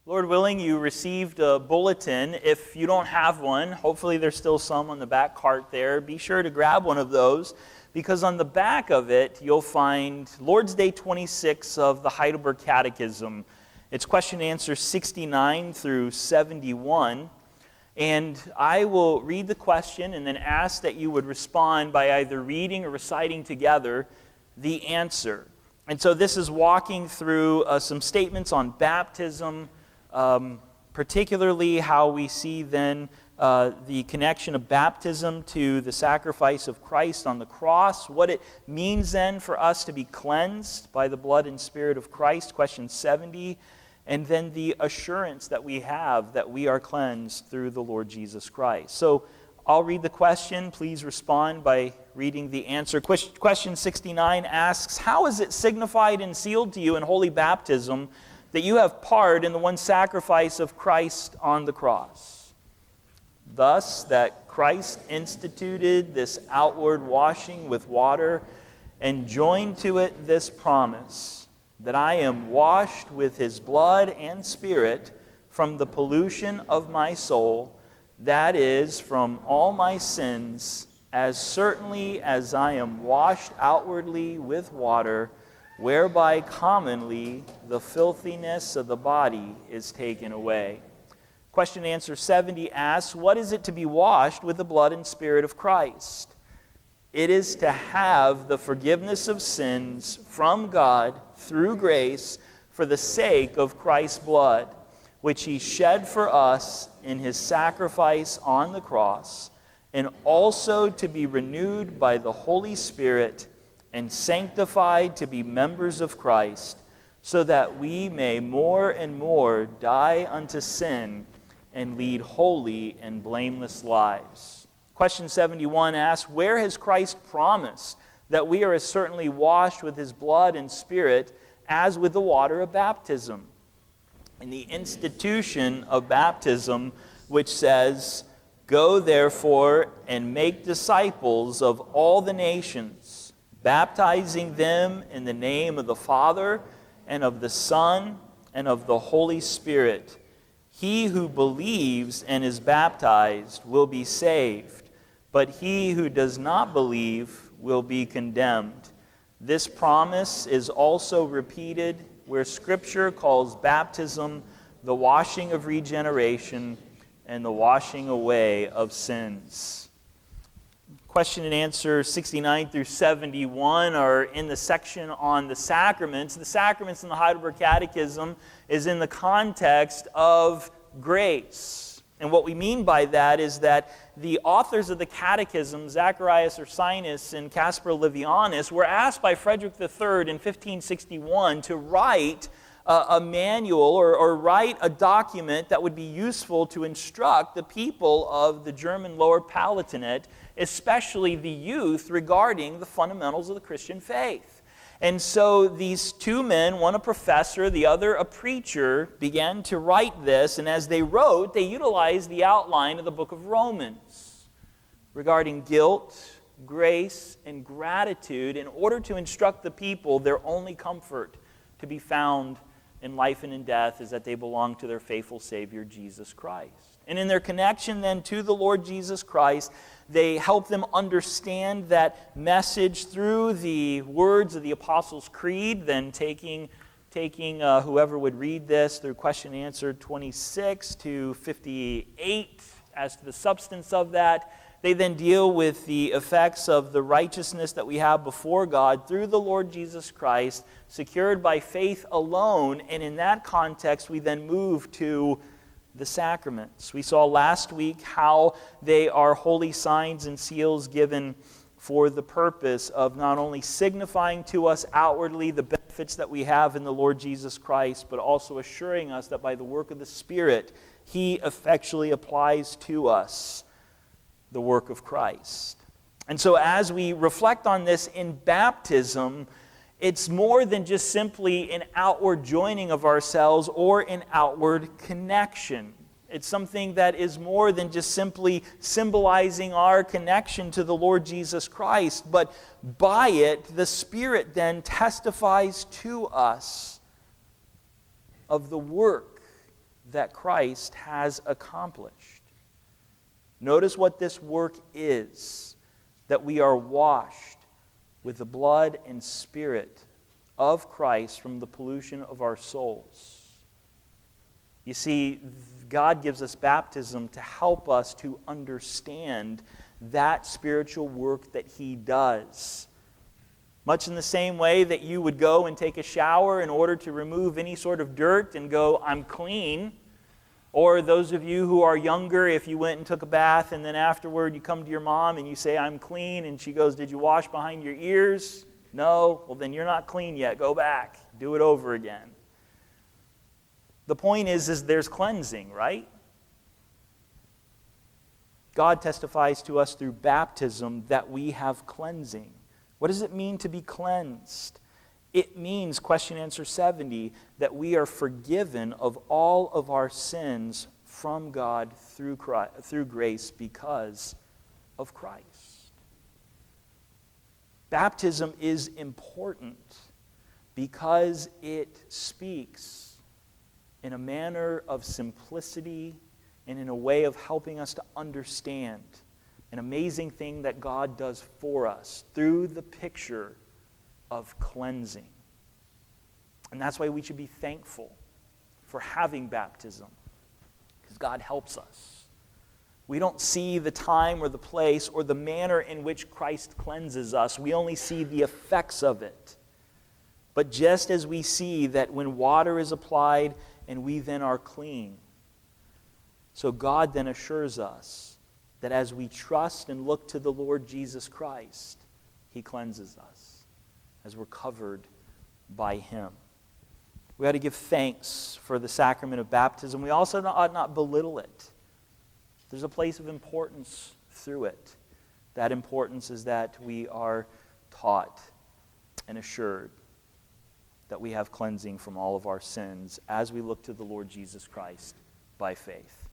Lord willing, you received a bulletin. If you don't have one, hopefully there's still some on the back cart there. Be sure to grab one of those, because on the back of it, you'll find Lord's Day 26 of the Heidelberg Catechism. It's question and answer 69 through 71. And I will read the question and then ask that you would respond by either reading or reciting together the answer. And so this is walking through some statements on baptism, particularly how we see then the connection of baptism to the sacrifice of Christ on the cross, what it means then for us to be cleansed by the blood and Spirit of Christ, question 70, and then the assurance that we have that we are cleansed through the Lord Jesus Christ. So I'll read the question. Please respond by reading the answer. Question 69 asks, how is it signified and sealed to you in holy baptism that you have part in the one sacrifice of Christ on the cross? Thus, that Christ instituted this outward washing with water and joined to it this promise, that I am washed with his blood and Spirit from the pollution of my soul, that is, from all my sins, as certainly as I am washed outwardly with water, whereby commonly the filthiness of the body is taken away. Question and answer 70 asks, what is it to be washed with the blood and Spirit of Christ? It is to have the forgiveness of sins from God through grace for the sake of Christ's blood, which he shed for us in his sacrifice on the cross, and also to be renewed by the Holy Spirit and sanctified to be members of Christ, so that we may more and more die unto sin and lead holy and blameless lives. Question 71 asks, where has Christ promised that we are as certainly washed with his blood and Spirit as with the water of baptism? In the institution of baptism, which says, go therefore and make disciples of all the nations, baptizing them in the name of the Father and of the Son and of the Holy Spirit. He who believes and is baptized will be saved, but he who does not believe will be condemned. This promise is also repeated where Scripture calls baptism the washing of regeneration and the washing away of sins. Question and answer 69 through 71 are in the section on the sacraments. The sacraments in the Heidelberg Catechism is in the context of grace. And what we mean by that is that the authors of the Catechism, Zacharias Ursinus and Caspar Livianus, were asked by Frederick III in 1561 to write a manual or write a document that would be useful to instruct the people of the German Lower Palatinate, especially the youth, regarding the fundamentals of the Christian faith. And so these two men, one a professor, the other a preacher, began to write this, and as they wrote, they utilized the outline of the book of Romans regarding guilt, grace, and gratitude in order to instruct the people their only comfort to be found in life and in death is that they belong to their faithful Savior, Jesus Christ. And in their connection then to the Lord Jesus Christ, they help them understand that message through the words of the Apostles' Creed, then taking whoever would read this through question and answer 26 to 58 as to the substance of that. They then deal with the effects of the righteousness that we have before God through the Lord Jesus Christ, secured by faith alone. And in that context, we then move to the sacraments. We saw last week how they are holy signs and seals given for the purpose of not only signifying to us outwardly the benefits that we have in the Lord Jesus Christ, but also assuring us that by the work of the Spirit, he effectually applies to us the work of Christ. And so as we reflect on this in baptism, it's more than just simply an outward joining of ourselves or an outward connection. It's something that is more than just simply symbolizing our connection to the Lord Jesus Christ, but by it, the Spirit then testifies to us of the work that Christ has accomplished. Notice what this work is, that we are washed with the blood and Spirit of Christ from the pollution of our souls. You see, God gives us baptism to help us to understand that spiritual work that He does. Much in the same way that you would go and take a shower in order to remove any sort of dirt and go, I'm clean. Or those of you who are younger, if you went and took a bath and then afterward you come to your mom and you say, I'm clean, and she goes, did you wash behind your ears? No? Well, then you're not clean yet. Go back. Do it over again. The point is there's cleansing, right? God testifies to us through baptism that we have cleansing. What does it mean to be cleansed? It means, question answer 70, that we are forgiven of all of our sins from God through grace because of Christ. Baptism is important because it speaks in a manner of simplicity and in a way of helping us to understand an amazing thing that God does for us through the picture of cleansing. And that's why we should be thankful for having baptism, because God helps us. We don't see the time or the place or the manner in which Christ cleanses us. We only see the effects of it. But just as we see that when water is applied and we then are clean, so God then assures us that as we trust and look to the Lord Jesus Christ, He cleanses us as we're covered by Him. We ought to give thanks for the sacrament of baptism. We also ought not belittle it. There's a place of importance through it. That importance is that we are taught and assured that we have cleansing from all of our sins as we look to the Lord Jesus Christ by faith.